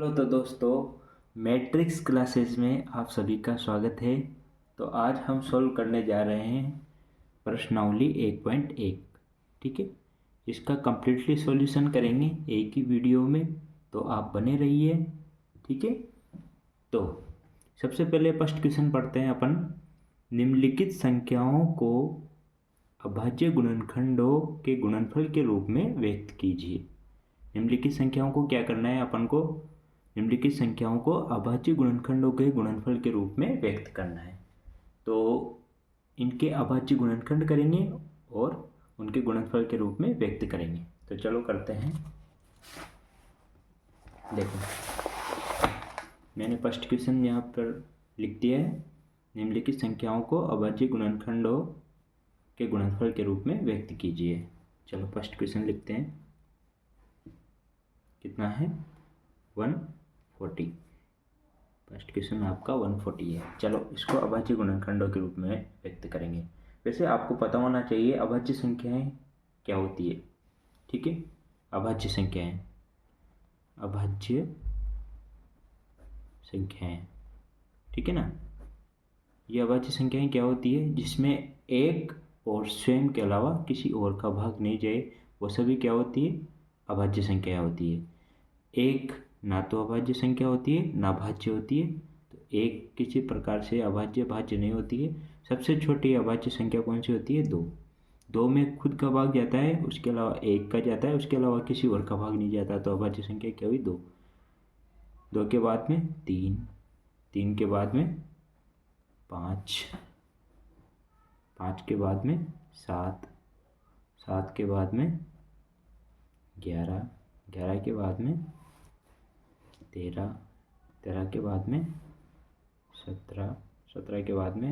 Hello तो दोस्तों, matrix classes में आप सभी का स्वागत है। तो आज हम सॉल्व करने जा रहे हैं प्रश्नावली 1.1। ठीक है, इसका कंप्लीटली सॉल्यूशन करेंगे एक ही वीडियो में, तो आप बने रहिए। ठीक है, तो सबसे पहले फर्स्ट क्वेश्चन पढ़ते हैं अपन। निम्नलिखित संख्याओं को अभाज्य गुणनखंडों के गुणनफल के रूप में व्यक्त कीजिए। निम्नलिखित संख्याओं को क्या करना है अपन को? निम्नलिखित संख्याओं को अभाज्य गुणनखंडों के गुणनफल के रूप में व्यक्त करना है। तो इनके अभाज्य गुणनखंड करेंगे और उनके गुणनफल के रूप में व्यक्त करेंगे। तो चलो करते हैं। देखो, मैंने फर्स्ट क्वेश्चन यहाँ पर लिख दिया है। निम्नलिखित संख्याओं को अभाज्य गुणनखंडों के गुणनफल के रूप में व्यक्त कीजिए। चलो फर्स्ट क्वेश्चन लिखते हैं। कितना है? 140। फर्स्ट क्वेश्चन आपका 140 है। चलो इसको अभाज्य गुणनखंडों के रूप में व्यक्त करेंगे। वैसे आपको पता होना चाहिए अभाज्य संख्याएं क्या होती है। ठीक है, अभाज्य संख्याएं, अभाज्य संख्याएं, ठीक है ना। ये अभाज्य संख्याएं क्या होती है? जिसमें एक और स्वयं के अलावा किसी और का भाग नहीं जाए, वो सभी क्या होती है? अभाज्य संख्याएं होती है। एक ना तो अभाज्य संख्या होती है ना भाज्य होती है। तो एक किसी प्रकार से अभाज्य भाज्य नहीं होती है। सबसे छोटी अभाज्य संख्या कौन सी होती है? दो। दो में खुद का भाग जाता है, उसके अलावा एक का जाता है, उसके अलावा किसी और का भाग नहीं जाता। तो अभाज्य संख्या क्या हुई? दो। दो के बाद में तीन, तीन के बाद में पाँच, पाँच के बाद में सात, सात के बाद में 11, 11 के बाद में 13, 13 के बाद में 17, 17 के बाद में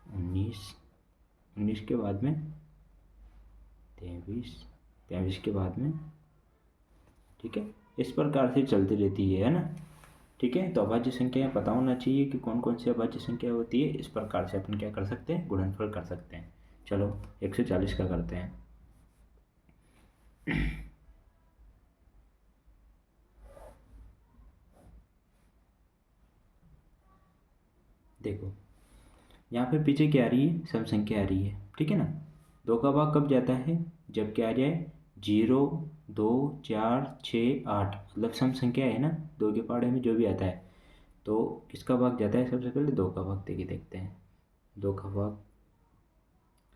19, 19 के बाद में 23, 23 के बाद में, ठीक है, इस प्रकार से चलती रहती है ना। ठीक है, तो अभाज्य संख्याएं पता होना चाहिए कि कौन कौन सी अभाज्य संख्या होती है। इस प्रकार से अपन क्या कर सकते हैं? गुणनफल कर सकते हैं। चलो 140 का करते हैं। देखो, यहाँ पे पीछे क्या आ रही है? सम संख्या आ रही है। ठीक है ना। दो का भाग कब जाता है? जब क्या आ जाए? 0, 2, 4, 6, 8, मतलब सम संख्या है ना। दो के पहाड़े में जो भी आता है तो किसका भाग जाता है? सबसे पहले दो का भाग देके देखते हैं। दो का भाग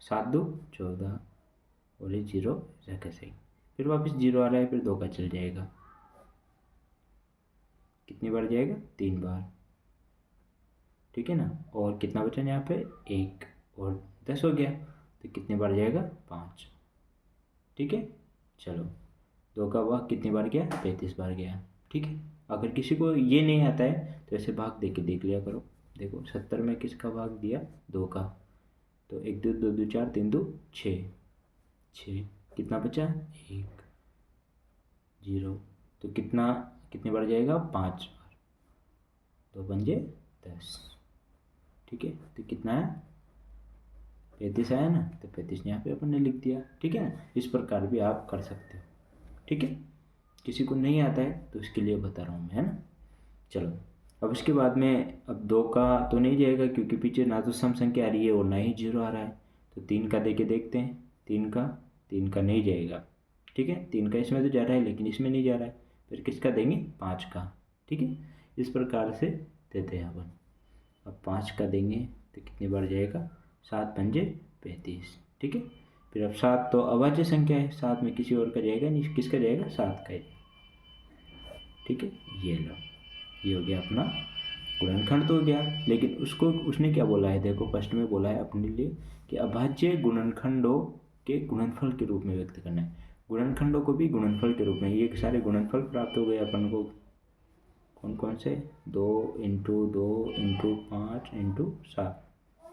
7 2 14 और ये 0 रखे सही। फिर वापस 0 आ रहा है, फिर दो का चल जाएगा। कितनी बार जाएगा? 3 बार। ठीक है ना। और कितना बचा यहाँ पे? 1 और 10 हो गया। तो कितने बार जाएगा? 5। ठीक है, चलो दो का भाग कितनी बार गया? 35 बार गया। ठीक है, अगर किसी को ये नहीं आता है तो ऐसे भाग दे के देख लिया करो। देखो 70 में किसका भाग दिया? दो का। तो 1 2 2 2 4 3 2 6, 6 कितना बचा? 1 0। तो कितना, कितनी बार जाएगा? 5 बार। दो पंजे 10। ठीक है, तो कितना है? 35 आया ना। तो 35 यहाँ पे अपन ने लिख दिया। ठीक है ना। इस प्रकार भी आप कर सकते हो। ठीक है, किसी को नहीं आता है तो इसके लिए बता रहा हूँ मैं, है ना। चलो अब इसके बाद में, अब दो का तो नहीं जाएगा क्योंकि पीछे ना तो सम संख्या आ रही है और ना ही 0 आ रहा है। तो 3 का दे के देखते हैं। 3 का नहीं जाएगा। ठीक है, 3 का इसमें तो जा रहा है लेकिन इसमें नहीं जा रहा है। फिर किसका देंगे? 5 का। ठीक है, इस प्रकार से देते हैं अपन। अब 5 का देंगे तो कितनी बार जाएगा? 7 पंजे 35। ठीक है, फिर अब 7 तो अभाज्य संख्या है, 7 में किसी और का जाएगा नहीं। किसका जाएगा? 7 का ही। ठीक है, ये लो, ये हो गया अपना गुणनखंड तो हो गया। लेकिन उसको उसने क्या बोला है? देखो फर्स्ट में बोला है अपने लिए कि अभाज्य गुणनखंडों के गुणनफल के रूप में व्यक्त करना है। गुणनखंडों को भी गुणनफल के रूप में, ये सारे गुणनफल प्राप्त हो गए अपन को। कौन कौन से? 2 इंटू 2 इंटू 5 इंटू 7,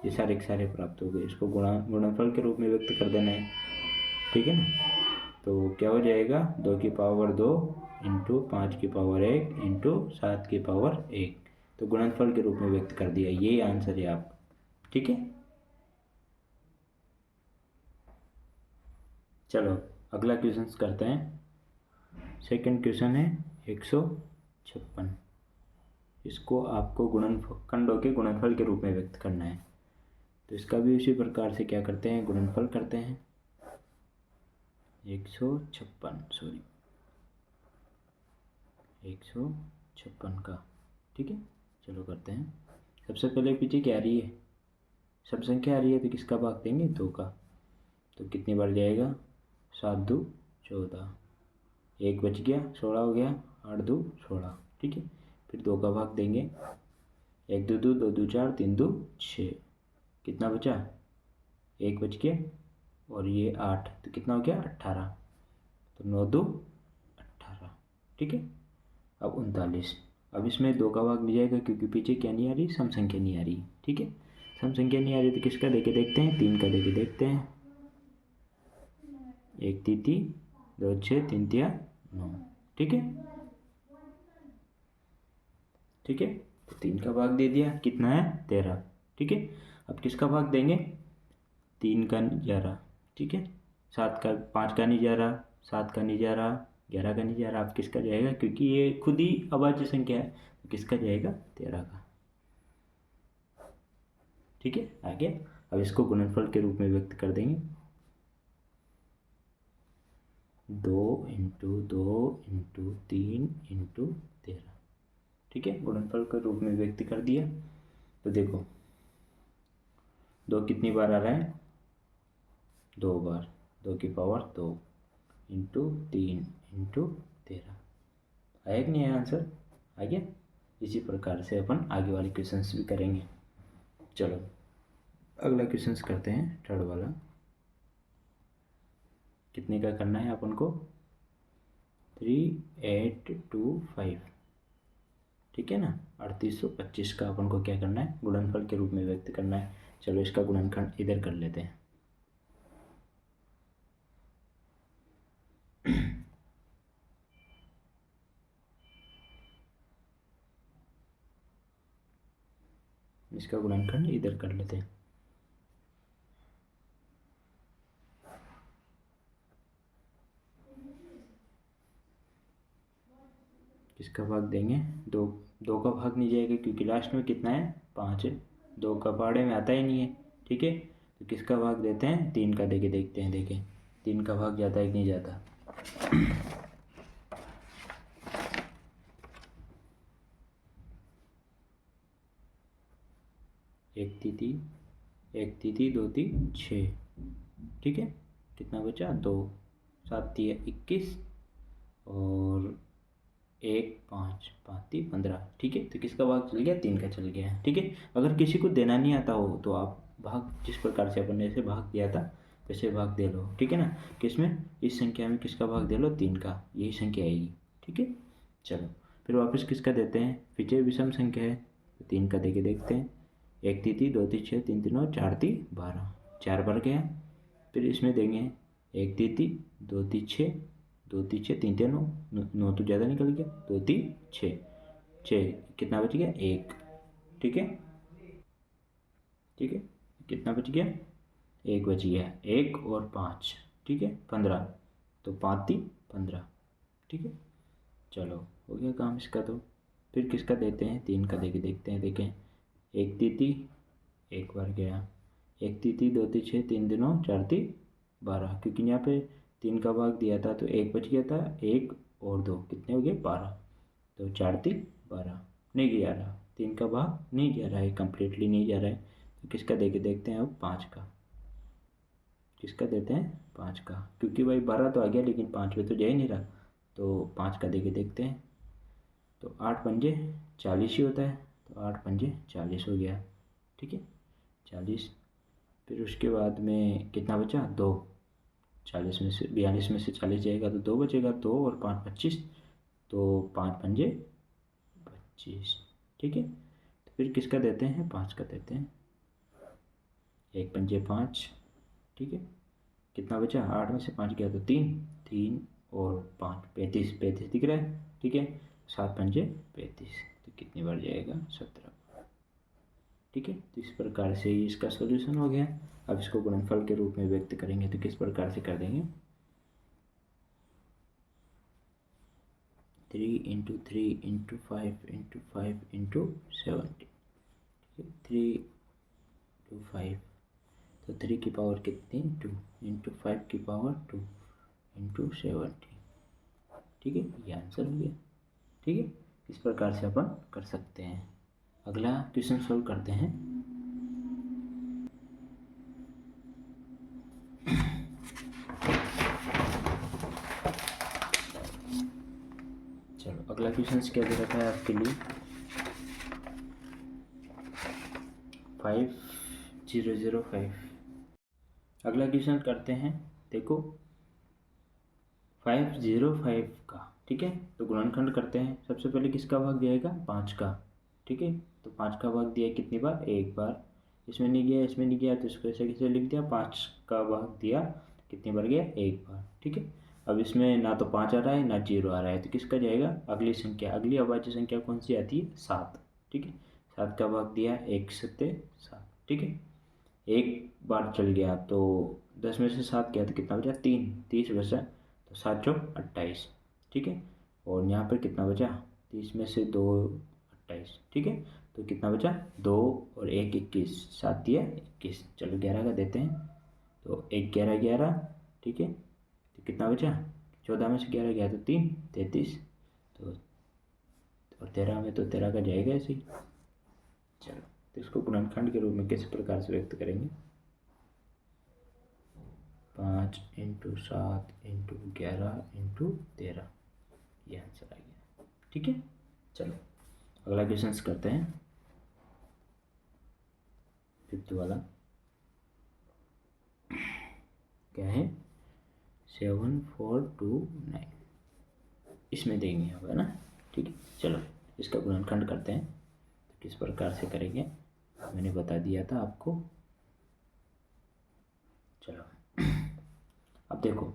ये सारे के सारे प्राप्त हो गए। इसको गुणनफल के रूप में व्यक्त कर देना है। ठीक है ना। तो क्या हो जाएगा? 2 की पावर 2 इंटू 5 की पावर 1 इंटू 7 की पावर 1। तो गुणनफल के रूप में व्यक्त कर दिया। ये आंसर है आपका। ठीक है, चलो अगला क्वेश्चन करते हैं। सेकंड क्वेश्चन है 141। 56। इसको आपको खंडों के गुणनफल के रूप में व्यक्त करना है। तो इसका भी उसी प्रकार से क्या करते हैं, गुणनफल करते हैं। 156 का, ठीक है। चलो करते हैं। सबसे पहले पीछे क्या आ रही है, सब संख्या आ रही है, तो किसका भाग देंगे, 2 का। तो कितनी बार जाएगा, 7 2 14, 1 बच गया, 16 हो गया, 8 2 16, ठीक है। फिर 2 का भाग देंगे, 1 2 2 2 2 4 3 2 6, कितना बचा, 1 बच गया, और ये 8, तो कितना हो गया 18, तो 9 2 18, ठीक है। अब 39, अब इसमें 2 का भाग लिया जाएगा क्योंकि पीछे क्या नहीं आ रही, सम संख्या नहीं आ रही, ठीक है। सम संख्या नहीं आ रही तो किसका देके देखते हैं, 3 का देके देखते हैं। 1 3 3 2 6 3 3 9, ठीक है, ठीक है। तो 3 का भाग दे दिया, कितना है 13, ठीक है। अब किसका भाग देंगे, 3 का नहीं जा रहा, ठीक है। 7 का, 5 का नहीं जा रहा, 7 का नहीं जा रहा, 11 का नहीं जा रहा। अब किसका जाएगा, क्योंकि ये खुद ही अभाज्य संख्या है, तो किसका जाएगा, 13 का, ठीक है। आगे अब इसको गुणनफल के रूप में व्यक्त कर देंगे। 2 × 2 × 3 × 13, ठीक है। गुणनफल के रूप में व्यक्त कर दिया। तो देखो 2 कितनी बार आ रहा है, 2 बार, 2 की पावर 2 × 3 × 13, आया कि नहीं आया आंसर, आ गया। इसी प्रकार से अपन आगे वाले क्वेश्चंस भी करेंगे। चलो अगला क्वेश्चंस करते हैं, थर्ड वाला। कितने का करना है अपन को, 3825, ठीक है ना। 3825 का अपन को क्या करना है, गुणनफल के रूप में व्यक्त करना है। चलो इसका गुणनखंड इधर कर लेते हैं। इसका गुणनखंड इधर कर लेते हैं। किसका भाग देंगे, 2, 2 का भाग नहीं जाएगा क्योंकि लास्ट में कितना है, 5 है, 2 का पाड़े में आता ही नहीं है, ठीक है। तो किसका भाग देते हैं, 3 का देके देखते हैं। देखें 3 का भाग जाता है कि नहीं जाता। 1 3 1 3 2 3 6, ठीक है। कितना बचा, 2, 7 3 21, और 1 5 5 3 15, ठीक है। तो किसका भाग चल गया, 3 का चल गया है, ठीक है। अगर किसी को देना नहीं आता हो तो आप भाग जिस प्रकार से अपन ने ऐसे भाग दिया था वैसे भाग दे लो, ठीक है ना। किसमें, इस संख्या में किसका भाग दे लो, 3 का, यही संख्या आएगी, ठीक है। चलो फिर वापस किसका देते हैं, पीछे विषम संख्या है तो 3 का देके देखते हैं। 1 3 3 2 3 6 3 3 9 4 3 12, 4 बार गया। फिर इसमें देंगे 1 3 3 2 3 6 2 3 6 3 3 9, 9 तो ज़्यादा निकल गया, 2 3 6 6, कितना बच गया, 1, ठीक है, ठीक है। कितना बच गया, 1 बच गया, 1 और 5, ठीक है 15, तो 5 3 15, ठीक है। चलो हो गया काम इसका। तो फिर किसका देते हैं, 3 का देके देखते हैं। देखें 1 3 3, 1 बार गया, 1 3 3 2 3 6 3 9 4 3 12, क्योंकि यहाँ पे 3 का भाग दिया था तो 1 बच गया था, 1 और 2 कितने हो गए, 12, तो 4 3 12, नहीं जा रहा, 3 का भाग नहीं जा रहा है, कम्प्लीटली नहीं जा रहा है। तो किसका देके देखते हैं अब, 5 का। किसका देते हैं, 5 का, क्योंकि भाई 12 तो आ गया लेकिन 5 पे तो जा ही नहीं रहा, तो 5 का देके देखते हैं। तो 8 पंजे 40 ही होता है, तो 8 पंजे 40 हो गया, ठीक है 40। फिर उसके बाद में कितना बचा, 2, 40 में से 42 में से 40 जाएगा तो 2 बचेगा, 2 और 5 25, तो 5 पंजे 25, ठीक है। तो फिर किसका देते हैं, 5 का देते हैं। 1 पंजे 5, ठीक है। कितना बचा, 8 में से 5 गया तो 3, 3 और 5 35, 35 दिख रहा है, ठीक है। 7 पंजे 35, तो कितनी बार जाएगा, 17, ठीक है। तो इस प्रकार से ही इसका सॉल्यूशन हो गया। अब इसको गुणनफल के रूप में व्यक्त करेंगे तो किस प्रकार से कर देंगे, 3 इंटू 3 इंटू 5 इंटू 5 इंटू 70, 3 तो 3 की पावर कितनी 2 इंटू 5 की पावर 2 इंटू 70, ठीक है, ये आंसर हो गया। ठीक है, इस प्रकार से अपन कर सकते हैं। अगला क्वेश्चन सोल्व करते हैं। चलो अगला क्वेश्चन क्या दे रखा है आपके लिए, 5005। अगला क्वेश्चन करते हैं। देखो 505 का, ठीक है, तो गुणनखंड करते हैं। सबसे पहले किसका भाग दिया 5 का, ठीक है, तो 5 का भाग दिया कितनी बार, एक बार। इसमें नहीं गया, इसमें नहीं गया, तो इसको ऐसे कैसे लिख दिया, 5 का भाग दिया कितनी बार गया, एक बार। ठीक है, अब इसमें ना तो 5 आ रहा है ना 0 आ रहा है, तो किसका जाएगा, अगली संख्या, अगली अभाज्य संख्या कौन सी आती है, 7। ठीक है, 7 का भाग दिया 1 सत्ते 7। ठीक है, एक बार चल गया तो 10 में से 7 गया तो कितना बचा, 3, 30 बचा, तो 7 चौक 28। ठीक है, और यहाँ पर कितना बचा, 30 में से 2 28। ठीक है, तो कितना बचा, 2 और 1 21, 7 दिया 21। चलो 11 का देते हैं, तो 1 11 11। ठीक है, तो कितना बचा, 14 में से 11 गया तो 3 33, तो और 13 में तो 13 का जाएगा ऐसे ही। चलो तो इसको गुणनखंड के रूप में किस प्रकार से व्यक्त करेंगे, 5 इंटू 7 इंटू 11 इंटू 13, ये आंसर आ गया। ठीक है, चलो अगला क्वेश्चन करते हैं, 5th वाला क्या है, 7429, इसमें देंगे होगा ना। ठीक है, चलो इसका गुणनखंड करते हैं। तो किस प्रकार से करेंगे मैंने बता दिया था आपको। चलो अब देखो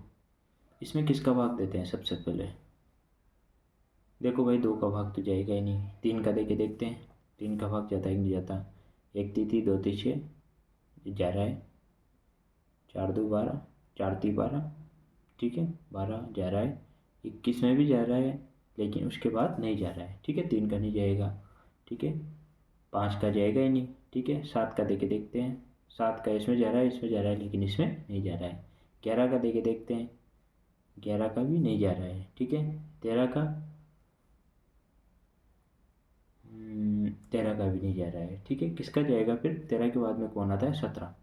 इसमें किसका भाग देते हैं, सबसे पहले देखो भाई 2 का भाग तो जाएगा ही नहीं, 3 का देके देखते हैं, 3 का भाग जाता है कि नहीं जाता, 1 3 2 3 6, ये जा रहा है, 4 2 12, 4 3 12, ठीक है, 12 जा रहा है, 21 में भी जा रहा है, लेकिन उसके बाद नहीं जा रहा है। ठीक है, 3 का नहीं जाएगा, ठीक है, 5 का जाएगा ही नहीं। ठीक है, 7 का देके देखते हैं, 7 का इसमें जा रहा है, इसमें जा रहा है, लेकिन इसमें नहीं जा रहा है। 11 का देके देखते हैं, 11 का भी नहीं जा रहा है। ठीक है, 13 का 13 का भी नहीं जा रहा है। ठीक है, किसका जाएगा फिर, 13 के बाद में कौन आता है, 17।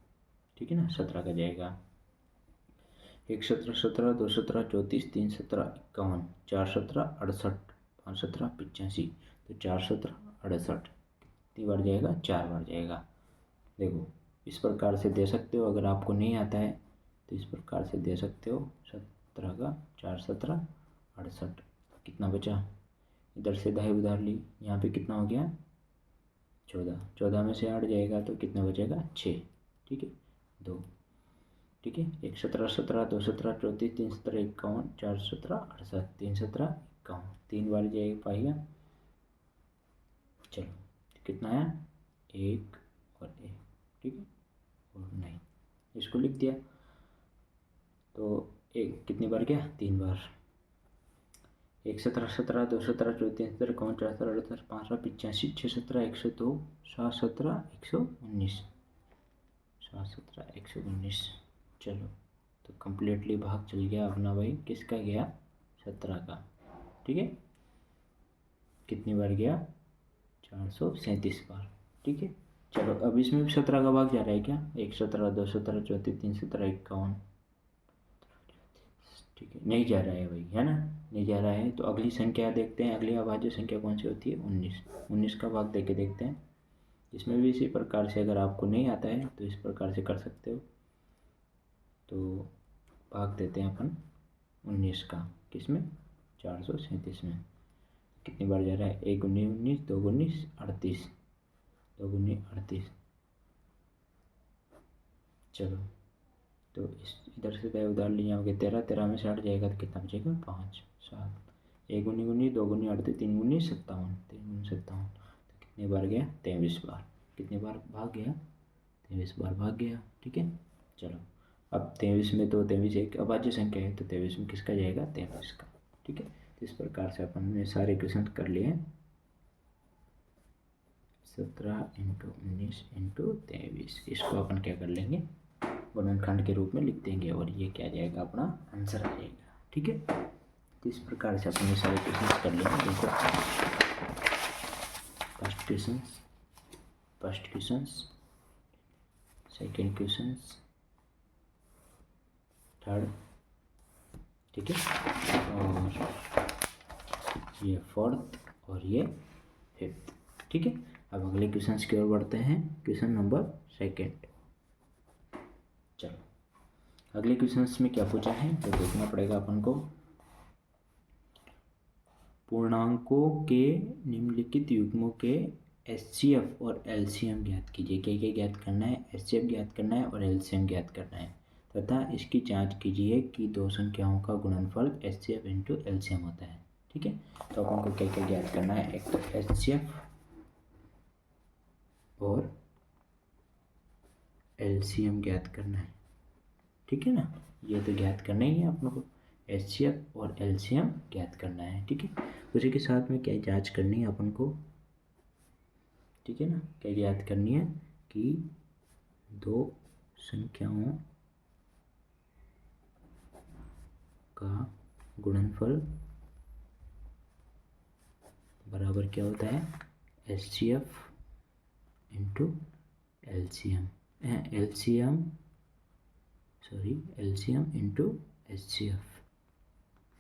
ठीक है ना, 17 का जाएगा। 1 17 17, 2 17 34, 3 17 51, 4 17 68, 5 17 85, तो 4 17 68 कितनी बार जाएगा, 4 बार जाएगा। देखो इस प्रकार से दे सकते हो, अगर आपको नहीं आता है तो इस प्रकार से दे सकते हो, 17 का 4 17 68, कितना बचा, इधर से दाएं उधार ली, यहाँ पे कितना हो गया, 14, 14 में से 8 जाएगा तो कितना बचेगा, 6। ठीक है, 2। ठीक है, 1 17 17, 2 17 34, 3 17 51, 4 17 68, 3 17 51, 3 बार जाएगा पाएगा। चलो कितना आया, 1 और 1, ठीक है, और 9, इसको लिख दिया, तो 1 कितनी बार गया, 3 बार। 1 17 17, 2 17 34, 3 17 51, 4 17 68, 5 85, 6 17 102, 7 17 119, 7 17 119। चलो तो कम्प्लीटली भाग चल गया अपना भाई, किसका गया, 17 का। ठीक है, कितनी बार गया, 437 बार। ठीक है, चलो अब इसमें भी 17 का भाग जा रहा है क्या, 1 17 2 17 34, 3 17 51, ठीक है, नहीं जा रहा है भाई, है ना, नहीं जा रहा है। तो अगली संख्या देखते हैं, अगली अभाज्य संख्या कौन सी होती है, 19। 19 का भाग देके देखते हैं, इसमें भी इसी प्रकार से, अगर आपको नहीं आता है तो इस प्रकार से कर सकते हो। तो भाग देते हैं अपन 19 का, किस में, 437 में, कितनी बार जा रहा है, 1 19 19, 2 19 38, 2 19 38। चलो तो इस इधर से दाएं उधार लिए होंगे, 13, 13 में से 8 जाएगा तो कितना बचेगा, 5 7, 1 19 19, 2 19 38, 3 19 57, 3 19 57, तो कितनी बार गया, 23 बार। कितनी बार भाग गया, 23 बार भाग गया। ठीक है, चलो अब 23 में तो 23 एक अभाज्य संख्या है, तो 23 में किसका जाएगा, 23 का। ठीक है, तो इस प्रकार से अपन ने सारे क्वेश्चन कर लिए। 17 × 19 × 23, इसको अपन क्या कर लेंगे, गुणनखंड के रूप में लिख देंगे और ये क्या जाएगा, अपना आंसर आ जाएगा। ठीक है, तो इस प्रकार से अपन ये सारे क्वेश्चन कर लेंगे। देखो first question, second question, third, ठीक है, और ये फोर्थ और ये फिफ्थ। ठीक है, अब अगले क्वेश्चन की ओर बढ़ते हैं। Question number second. चलो अगले क्वेश्चन में क्या पूछा है तो देखना पड़ेगा अपन को। पूर्णांकों के निम्नलिखित युग्मों के एचसीएफ और एलसीएम ज्ञात कीजिए। क्या क्या ज्ञात करना है, एचसीएफ ज्ञात करना है और एलसीएम ज्ञात करना है, तथा इसकी जांच कीजिए कि दो संख्याओं का गुणनफल एचसीएफ इंटू एलसीएम होता है। ठीक है, तो अपन को क्या क्या ज्ञात करना है, एक तो एचसीएफ और एलसीएम ज्ञात करना है। ठीक है ना, ये तो ज्ञात करना ही है अपन को, एचसीएफ और एलसीएम ज्ञात करना है। ठीक है, उसी के साथ में क्या जांच करनी है अपन को, ठीक है ना, क्या ज्ञात करनी है कि दो संख्याओं का गुणनफल बराबर क्या होता है, HCF into LCM, LCM into HCF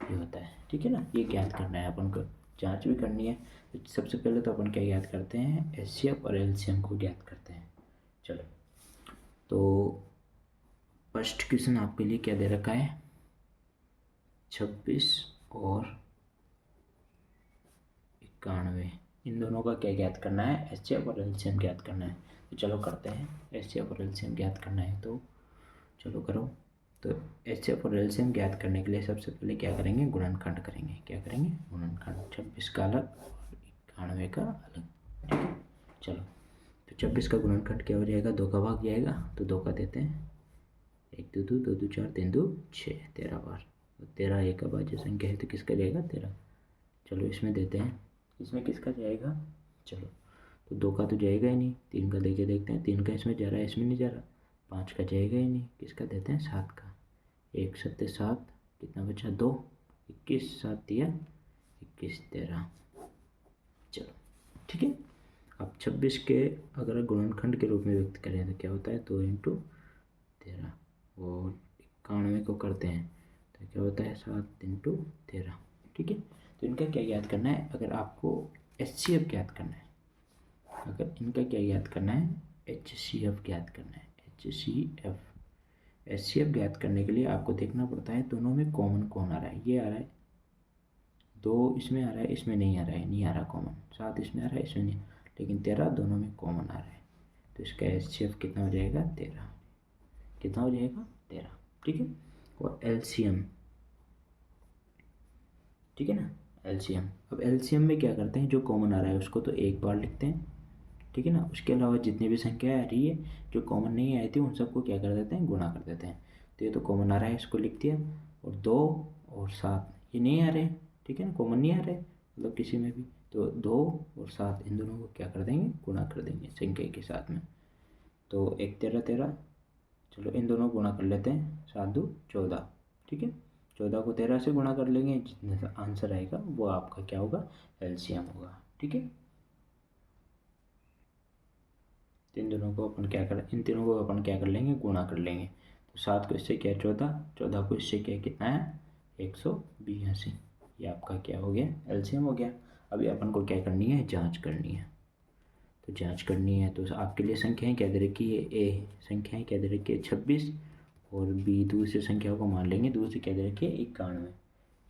ये होता है। ठीक है ना, ये ज्ञात करना है अपन को, जांच भी करनी है। तो सबसे पहले तो अपन क्या ज्ञात करते हैं, एचसीएफ और एलसीएम को ज्ञात करते हैं। चलो तो फर्स्ट क्वेश्चन आपके लिए क्या दे रखा है, 26 और 91, इन दोनों का क्या ज्ञात करना है, एचसीएफ और एलसीएम ज्ञात करना है। तो चलो करते हैं, एचसीएफ और एलसीएम ज्ञात करना है तो चलो करो। तो एचसीएफ और एलसीएम ज्ञात करने के लिए सबसे पहले क्या करेंगे, गुणनखंड करेंगे। क्या करेंगे, गुणनखंड, 26 का अलग और 91 का अलग। ठीक है, चलो तो 26 का गुणनखंड क्या हो जाएगा, 2 का भाग जाएगा, तो 2 का देते हैं, 1 2 2 2 2 4 3 2 6, 13 बार। 13 एक अभाज्य संख्या है तो किसका जाएगा, 13। चलो इसमें देते हैं, इसमें किसका जाएगा, चलो तो 2 का तो जाएगा ही नहीं, 3 का लेके देखते हैं, 3 का इसमें जा रहा है, इसमें नहीं जा रहा, 5 का जाएगा ही नहीं, किसका देते हैं, 7 का। 1 7 7, कितना बचा, 2, 21, 7 दिया 21, 13। चलो ठीक है, अब 26 के अगर गुणनखंड के रूप में व्यक्त करें तो क्या होता है, 2 × 13, और 91 को करते हैं तो क्या होता है, 7 × 13। ठीक है, तो इनका क्या ज्ञात करना है, अगर आपको एचसीएफ ज्ञात करना है, अगर इनका क्या ज्ञात करना है, एचसीएफ ज्ञात करना है, एचसीएफ ज्ञात करने के लिए आपको देखना पड़ता है दोनों में कॉमन कौन आ रहा है। ये आ रहा है 2, इसमें आ रहा है, इसमें नहीं आ रहा है, नहीं आ रहा कॉमन, 7 इसमें आ रहा है, इसमें नहीं, लेकिन 13 दोनों में कॉमन आ रहा है, तो इसका एचसीएफ कितना हो जाएगा, 13। कितना हो जाएगा, 13। ठीक है, और एलसीएम, ठीक है ना, एलसीएम, अब एलसीएम में क्या करते हैं, जो कॉमन आ रहा है उसको तो एक बार लिखते हैं। ठीक है ना, उसके अलावा जितनी भी संख्या आ रही है जो कॉमन नहीं आई थी उन सबको क्या कर देते हैं, गुणा कर देते हैं। तो ये तो कॉमन आ रहा है, इसको लिख दिया, और 2 और 7 ये नहीं आ रहे, ठीक है ना, कॉमन नहीं आ रहे मतलब किसी में भी, तो 2 और 7 इन दोनों को क्या कर देंगे, गुणा कर देंगे संख्या के साथ में। तो 1 13 13, चलो इन दोनों को गुणा कर लेते हैं, 7 2 14। ठीक है, 14 को 13 से गुणा कर लेंगे, जितना आंसर आएगा वो आपका क्या होगा, एलसीएम होगा। ठीक है, इन तीनों को अपन क्या कर लेंगे, गुणा कर लेंगे। तो 7 को इससे क्या है, 14, 14 को इससे क्या कितना है, 182, ये आपका क्या हो गया, एलसीएम हो गया। अभी अपन को क्या करनी है, जांच करनी है। तो जांच करनी है तो आपके लिए संख्याएं क्या दे रखी है, ए संख्याएं क्या दे रखी है, 26, और बी दूसरी संख्या को मान लेंगे, दूसरी क्या दे रखी है, 91।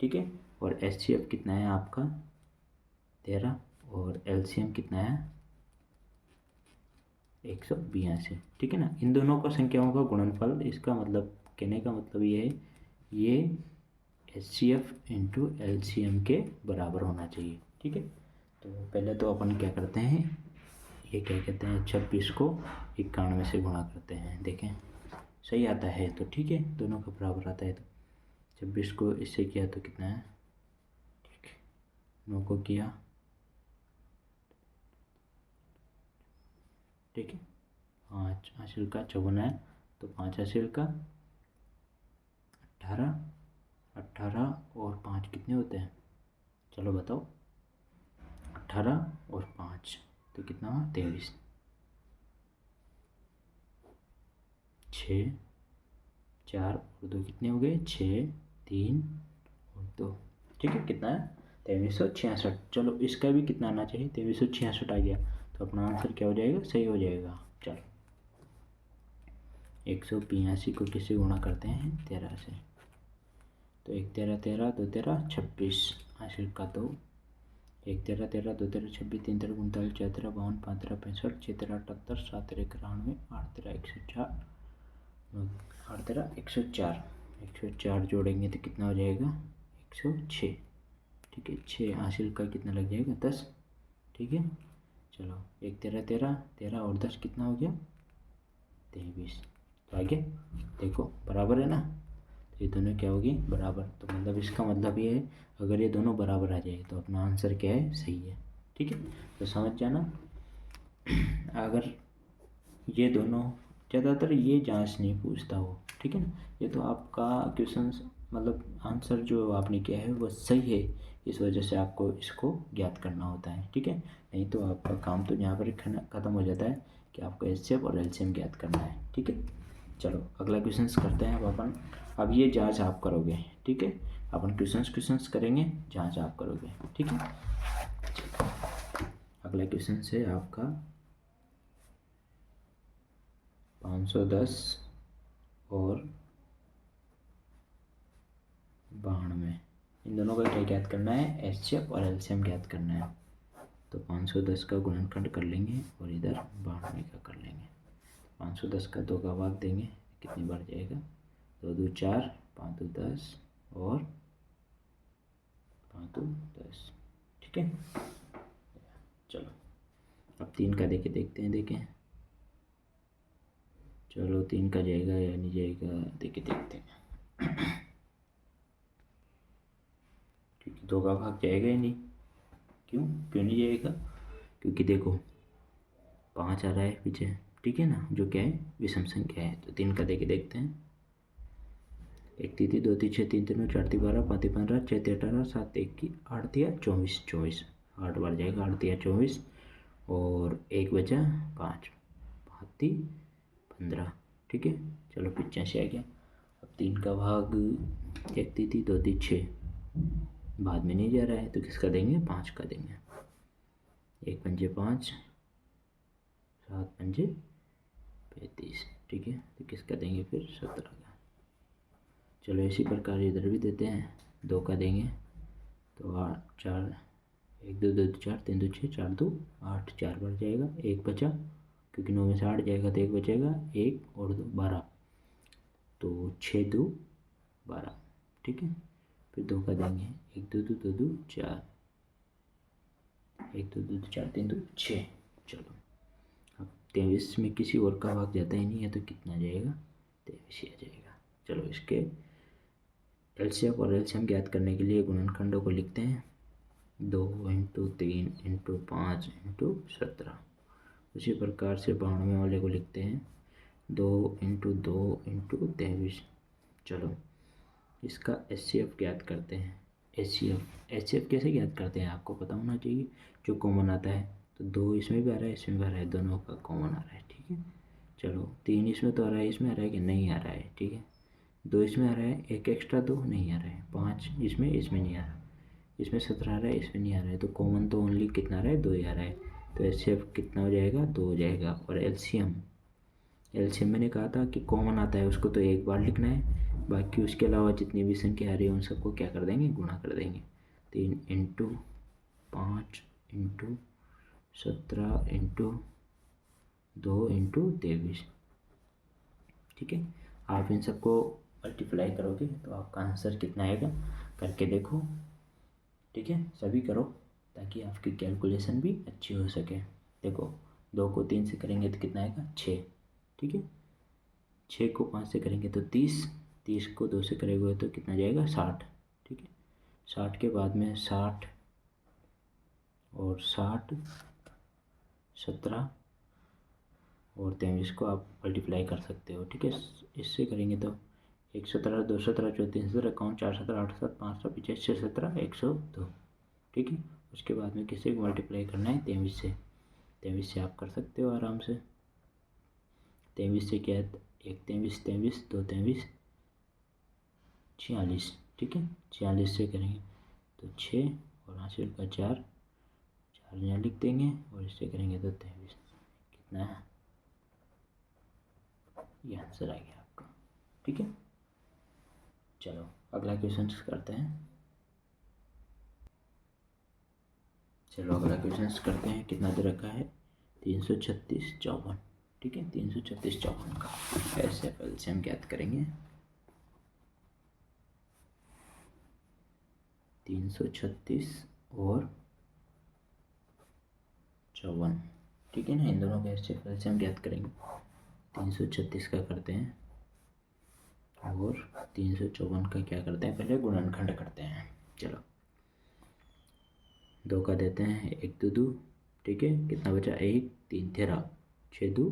ठीक है, और एचसीएफ कितना है आपका, 13, और एलसीएम कितना है, 182। ठीक है ना, इन दोनों का संख्याओं का गुणनफल, इसका मतलब कहने का मतलब ये है, ये एचसीएफ इंटू एलसीएम के बराबर होना चाहिए। ठीक है, तो पहले तो अपन क्या करते हैं, ये क्या कहते हैं, 26 को 91 से गुणा करते हैं, देखें सही आता है तो ठीक है, दोनों का बराबर आता है तो 26 को इससे किया तो कितना है, 9 को किया, ठीक है। 5 हासिल का 54 है, तो 5 हासिल का 18, 18 और 5 कितने होते हैं, चलो बताओ। 18 और 5 तो कितना हुआ, 23। 6, 4 और 2 कितने हो गए, 6, 3 और 2, ठीक है। कितना है, 2366। चलो इसका भी कितना आना चाहिए, 2366 आ गया, तो अपना आंसर क्या हो जाएगा, सही हो जाएगा। चलो 182 को किससे गुणा करते हैं, 13 से, तो 1 13 13, 2 13 26, हासिल का 2, 1 13 13, 2 13 26, 3 13 39, 4 13 52, 5 13 65, 6 13 78, 7 13 91, 8 13 104, 8 13 104, 104 जोड़ेंगे तो कितना हो जाएगा, 106, ठीक है। 6 हासिल का कितना लग जाएगा, 10, ठीक है। चलो 1 13 13, 13 और 10 कितना हो गया, 23। तो आगे देखो बराबर है ना, तो ये दोनों क्या होगी, बराबर। तो मतलब इसका मतलब ये है, अगर ये दोनों बराबर आ जाए तो अपना आंसर क्या है, सही है, ठीक है। तो समझ जाना, अगर ये दोनों, ज़्यादातर ये जांच नहीं पूछता वो, ठीक है ना। ये तो आपका क्वेश्चन मतलब आंसर जो आपने किया है वो सही है, इस वजह से आपको इसको ज्ञात करना होता है, ठीक है। नहीं तो आपका काम तो यहाँ पर ख़त्म हो जाता है कि आपको एचसीएफ और एलसीएम ज्ञात करना है, ठीक है। चलो अगला क्वेश्चन करते हैं अब अपन। अब ये जांच आप करोगे, ठीक है। अपन क्वेश्चंस करेंगे, जांच आप करोगे, ठीक है। अगला क्वेश्चन है आपका 510 और 92, इन दोनों का क्या ज्ञात करना है, एचसीएफ और एलसीएम ज्ञात करना है। तो 510 का गुणनखंड कर लेंगे और इधर 92 का कर लेंगे। 510 का 2 का भाग देंगे, कितनी बार जाएगा, 2 2 4, 5 2 10 और 5 2 10, ठीक है। चलो अब 3 का देके देखते हैं, देखें, चलो 3 का जाएगा या नहीं जाएगा, देके देखते हैं। क्योंकि 2 का भाग जाएगा ही नहीं, क्यों नहीं जाएगा, क्योंकि देखो 5 आ रहा है पीछे, ठीक है ना, जो क्या है, विषम संख्या है। तो 3 का देके देखते हैं, 1 3 2 3 6 3 3 4 3 12 5 15 6 3 18 7 1 की 8 दिया 24, 24 8 बार जाएगा, 8 दिया 24 और 1 बचा 5, 5 थी 15, ठीक है। चलो 85 आ गया। अब 3 का भाग 1 थी 2 थी 6, बाद में नहीं जा रहा है, तो किसका देंगे, 5 का देंगे। 1 पंजे 5, 7 पंजे 35, ठीक है। तो किसका देंगे फिर, 17 का। चलो इसी प्रकार इधर भी देते हैं, 2 का देंगे, तो 8 4 1 2 2 4 3 2 6 4 2 8, 4 बार जाएगा, 1 बचा, क्योंकि 9 में से 8 जाएगा तो 1 बचेगा, 1 और 2 12, तो 6 2 12, ठीक है। फिर 2 का देंगे, 1 2 2 2 2 4, 1 2 2 2 4 3 2 6। चलो अब 23 में किसी और का भाग जाता ही नहीं है, तो कितना जाएगा, 23 ही आ जाएगा। चलो इसके एलसीएम और एलसीएम ज्ञात करने के लिए गुणनखंडों को लिखते हैं, 2 × 3 × 5 × 17। उसी प्रकार से 92 वाले को लिखते हैं, 2 × 2 × 23। चलो इसका एचसीएफ ज्ञात करते हैं। एचसीएफ कैसे ज्ञात करते हैं, आपको पता होना चाहिए, जो कॉमन आता है, तो 2 इसमें भी आ रहा है, इसमें भी आ रहा है, दोनों का कॉमन आ रहा है, ठीक है। चलो 3 इसमें तो आ रहा है, इसमें आ रहा है कि नहीं आ रहा है, ठीक है। 2 इसमें आ रहा है, एक एक्स्ट्रा 2 नहीं आ रहा है, 5 इसमें नहीं आ रहा, इसमें 17 आ रहा है, इसमें नहीं आ रहा है, तो कॉमन तो ओनली कितना आ रहा है, 2 ही आ रहा है। तो एचसीएफ कितना हो जाएगा, 2 हो जाएगा। और एलसीएम मैंने कहा था कि कॉमन आता है उसको तो एक बार लिखना है, बाकी उसके अलावा जितनी भी संख्या आ रही है उन सबको क्या कर देंगे, गुणा कर देंगे। 3 × 5 × 17 × 2 × 23, ठीक है। आप इन सबको मल्टीप्लाई करोगे तो आपका आंसर कितना आएगा, करके देखो, ठीक है। सभी करो ताकि आपकी कैलकुलेशन भी अच्छी हो सके। देखो 2 को 3 से करेंगे तो कितना आएगा, 6, ठीक है। 6 को 5 से करेंगे तो 30, 30 को 2 से करेंगे तो कितना जाएगा, 60, ठीक है। 60 के बाद में 60 और 60, 17 और 23 को आप मल्टीप्लाई कर सकते हो। ठीक है, इससे करेंगे तो 117, 217, 34, 51, 4, 17, 8, 7, 5, 85, 17, 102। ठीक है, उसके बाद में किसी को मल्टीप्लाई करना है 23 से। 23 से आप कर सकते हो आराम से। 23 से क्या है, 1 23, 23, 2 23, 46। ठीक है, 46 से करेंगे तो 6 और हासिल का 4 यहाँ लिख देंगे और इससे करेंगे तो 23। कितना है, ये आंसर आ गया आपका। ठीक है, चलो अगला क्वेश्चन करते हैं। करते हैं। कितना दे रखा है, 336, 54। ठीक है, 336, 54 का ऐसे एलसीएम ज्ञात करेंगे। 336 और 54। ठीक है ना, इन दोनों का ऐसे एलसीएम ज्ञात करेंगे। 336 का करते हैं और 354 का क्या करते हैं, पहले गुणनखंड करते हैं। चलो 2 का देते हैं, 1 2 2। ठीक है, कितना बचा, 1 3 13, 6 2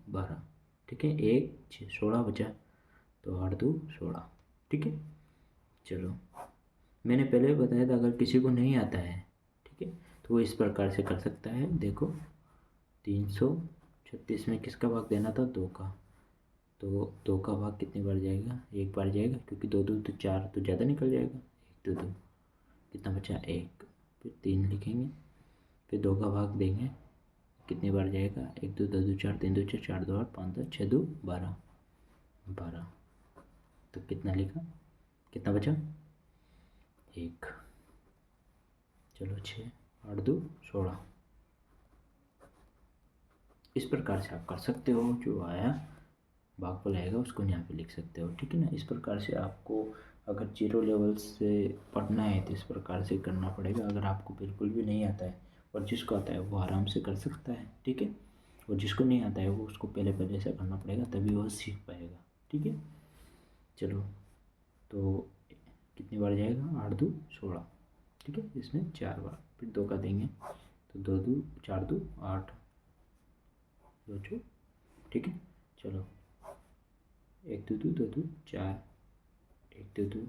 12। ठीक है, 1 6 16 बचा, तो 8 2 16। ठीक है, चलो मैंने पहले बताया था अगर किसी को नहीं आता है, ठीक है, तो वो इस प्रकार से कर सकता है। देखो 336 में किसका भाग देना था, 2 का, तो 2 का भाग कितनी बार जाएगा, 1 बार जाएगा, क्योंकि 2 2 तो 4 तो ज़्यादा निकल जाएगा। 1 2 2, कितना बचा, 1, फिर 3 लिखेंगे, फिर 2 का भाग देंगे, कितनी बार जाएगा, 1 2 2 2 4 3 2 4 4 2 8 5 2 6 2 12 12। तो कितना लिखा, कितना बचा, 1। चलो 6 8 2 16। इस प्रकार से आप कर सकते हो। जो आया भागफल आएगा उसको यहाँ पे लिख सकते हो। ठीक है ना, इस प्रकार से आपको अगर जीरो लेवल से पढ़ना है तो इस प्रकार से करना पड़ेगा। अगर आपको बिल्कुल भी नहीं आता है और जिसको आता है वो आराम से कर सकता है। ठीक है, और जिसको नहीं आता है वो उसको पहले पहले से करना पड़ेगा, तभी वह सीख पाएगा। ठीक है, चलो तो कितनी बार जाएगा, 8 2 16। ठीक है, इसमें 4 बार, फिर 2 का देंगे तो 2 2 4 2 8 2 2। ठीक है, चलो 1 2 2 2 2 4, 1 2 2,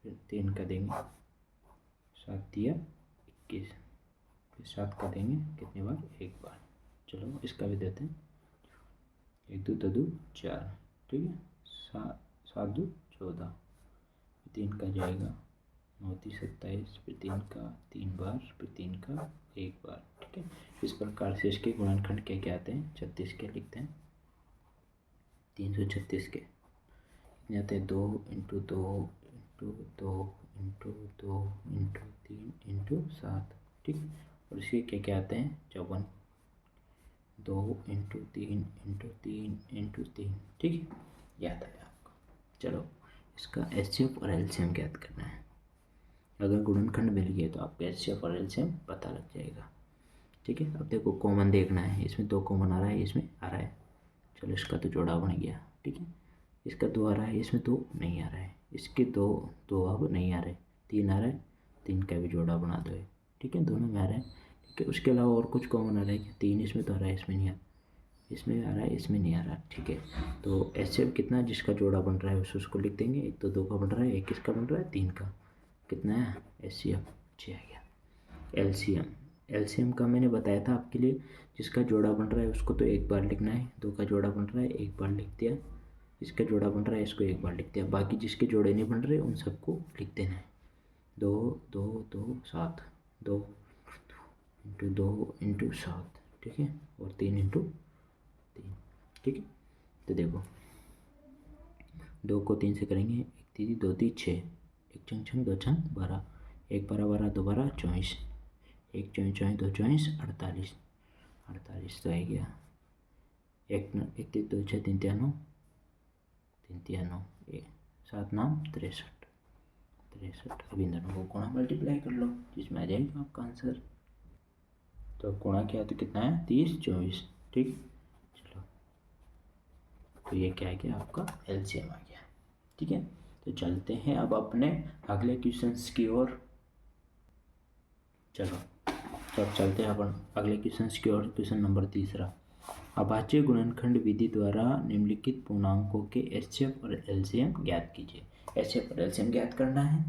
फिर 3 का देंगे, 7 दिया 21, फिर 7 का देंगे कितनी बार, 1 बार। चलो इसका भी देते हैं, 1 2 2 2 4। ठीक है, 7 7 2 14, 3 का जाएगा 9 3 27, फिर 3 का 3 बार, फिर 3 का 1 बार। ठीक है, इस प्रकार से इसके गुणनखंड क्या क्या आते हैं, 36 के लिखते हैं। 336 के कितने आते हैं, 2 into 2 into 2 into 2 into 3 into 7। ठीक, और इसके क्या क्या आते हैं, 54, 2 इंटू 3 इंटू 3 इंटू 3। ठीक है, याद आया आपको। चलो इसका एचसीएफ और एलसीएम ज्ञात करना है। अगर गुणनखंड मिल गया तो आपको एचसीएफ और एलसीएम पता लग जाएगा। ठीक है, अब देखो कॉमन देखना है, इसमें 2 कॉमन आ रहा है, इसमें आ रहा है, चलो इसका तो जोड़ा बन गया। ठीक है, इसका 2 आ रहा है, इसमें 2 नहीं आ रहा है, इसके 2 2 अब नहीं आ रहे, 3 आ रहा है, 3 का भी जोड़ा बना दो। ठीक है, दोनों में आ रहा है। ठीक है, उसके अलावा और कुछ कॉमन आ रहा है क्या, 3 इसमें तो आ रहा है, इसमें नहीं आ रहा, इसमें आ रहा है, इसमें नहीं आ रहा। ठीक है, तो एचसीएफ कितना, जिसका जोड़ा बन रहा है उसको लिख देंगे। एक तो 2 का बन रहा है, एक किसका बन रहा है, 3 का। कितना है एचसीएफ, 6 आ गया। एलसीएम, एलसीएम का मैंने बताया था आपके लिए, जिसका जोड़ा बन रहा है उसको तो 1 बार लिखना है, 2 का जोड़ा बन रहा है 1 बार लिख दिया, इसका जोड़ा बन रहा है इसको 1 बार लिख दिया, बाकी जिसके जोड़े नहीं बन रहे उन सबको लिख देना है। 2 2 2 7, 2 इंटू 2 इंटू 7। ठीक है, और 3 इंटू 3। ठीक है, तो देखो 2 को 3 से करेंगे, 1 3 2 3 6, 1 छंग छंग 2 छंग 12, 1 12 12 2 12 24, 1 24 24 2 24 48 48 तो आ गया। 1 1 3 2 6 3 3 9 3 3 9 7 9 63 63। अब इन दोनों को गुणा मल्टीप्लाई कर लो, जिसमें आ जाएगा आपका आंसर। तो गुणा किया तो कितना है, 30 24। ठीक, चलो तो ये क्या आ गया, आपका एलसीएम आ गया। ठीक है, तो चलते हैं अब अपने अगले क्वेश्चंस की ओर। चलो तो अब चलते हैं अपन अगले क्वेश्चन की ओर। क्वेश्चन नंबर 3, अभाज्य गुणनखंड विधि द्वारा निम्नलिखित पूर्णांकों के एचसीएफ और एलसीएम ज्ञात कीजिए। एचसीएफ और एलसीएम ज्ञात करना है,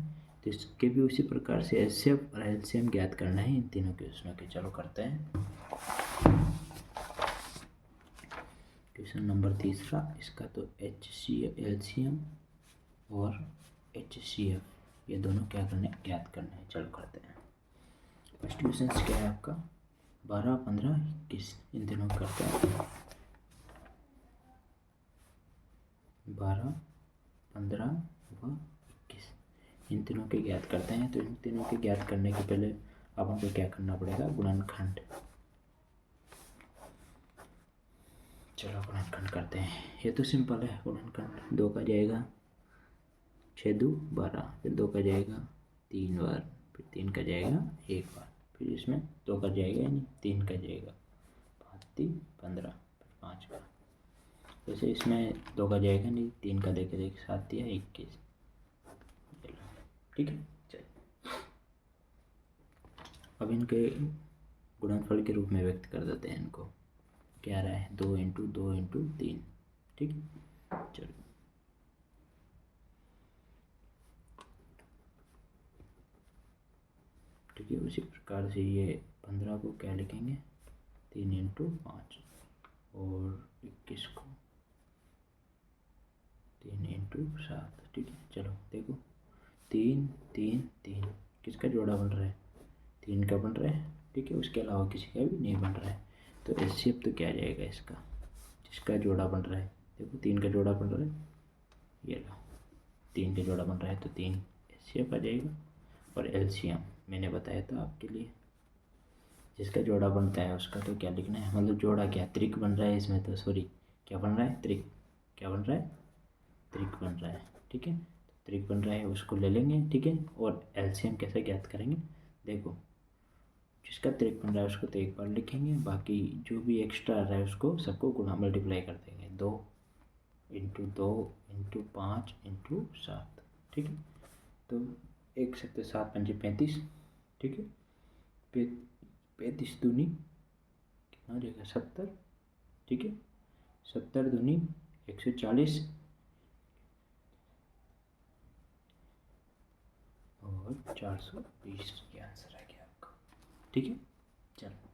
तो इसके भी उसी प्रकार से एचसीएफ और एलसीएम ज्ञात करना है इन तीनों क्वेश्चनों के। चलो करते हैं। क्वेश्चन नंबर 3, इसका तो एचसीएफ एलसीएम और एचसीएफ ये दोनों क्या करने ज्ञात करना है। चलो करते हैं। फर्स्ट क्वेश्चन क्या है आपका 12, 15, 21 इन तीनों करते हैं। 12, 15 व 21 इन तीनों के ज्ञात करते हैं। तो इन तीनों के ज्ञात करने के पहले अपन को क्या करना पड़ेगा, गुणनखंड। चलो गुणनखंड करते हैं। ये तो सिंपल है गुणनखंड। 2 का जाएगा 6 2 12, फिर 2 का जाएगा 3 बार, फिर 3 का जाएगा 1 बार, फिर इसमें 2 का जाएगा यानी 3 का जाएगा 5 3 15, फिर 5 का। जैसे इसमें 2 का जाएगा नहीं, 3 का देखे देखे 7 दिया 21। ठीक है। चलिए अब इनके गुणनफल के रूप में व्यक्त कर देते हैं इनको। क्या आ रहा है 2 × 2 × 3। ठीक है। चलो ठीक है। उसी प्रकार से ये 15 को क्या लिखेंगे 3 × 5 और 21 को 3 × 7। ठीक है। चलो देखो 3 3 3 किसका जोड़ा बन रहा है 3 का बन रहा है। ठीक है। उसके अलावा किसी का भी नहीं बन रहा है। तो एचसीएफ तो क्या जाएगा इसका, जिसका जोड़ा बन रहा है। देखो 3 का जोड़ा बन रहा है, ये लो 3 का जोड़ा बन रहा है तो 3 एचसीएफ आ जाएगा। और एलसीएम मैंने बताया था आपके लिए, जिसका जोड़ा बनता है उसका तो क्या लिखना है, मतलब जोड़ा क्या त्रिक बन रहा है इसमें, तो सॉरी क्या बन रहा है त्रिक, क्या बन रहा है त्रिक बन रहा है। ठीक है। त्रिक बन रहा है उसको ले लेंगे। ठीक है। और एलसीएम कैसे ज्ञात करेंगे, देखो जिसका त्रिक बन रहा है उसको तो एक बार लिखेंगे, बाकी जो भी एक्स्ट्रा आ रहा है उसको सबको गुणा मल्टीप्लाई कर देंगे 2 × 2 × 5 × 7। ठीक है। तो 1 7 7 5 35। ठीक है। 35 दूनी कितना हो जाएगा 70। ठीक है। 70 दूनी 140 और 420 ये आंसर आ गया आपका। ठीक है। चलो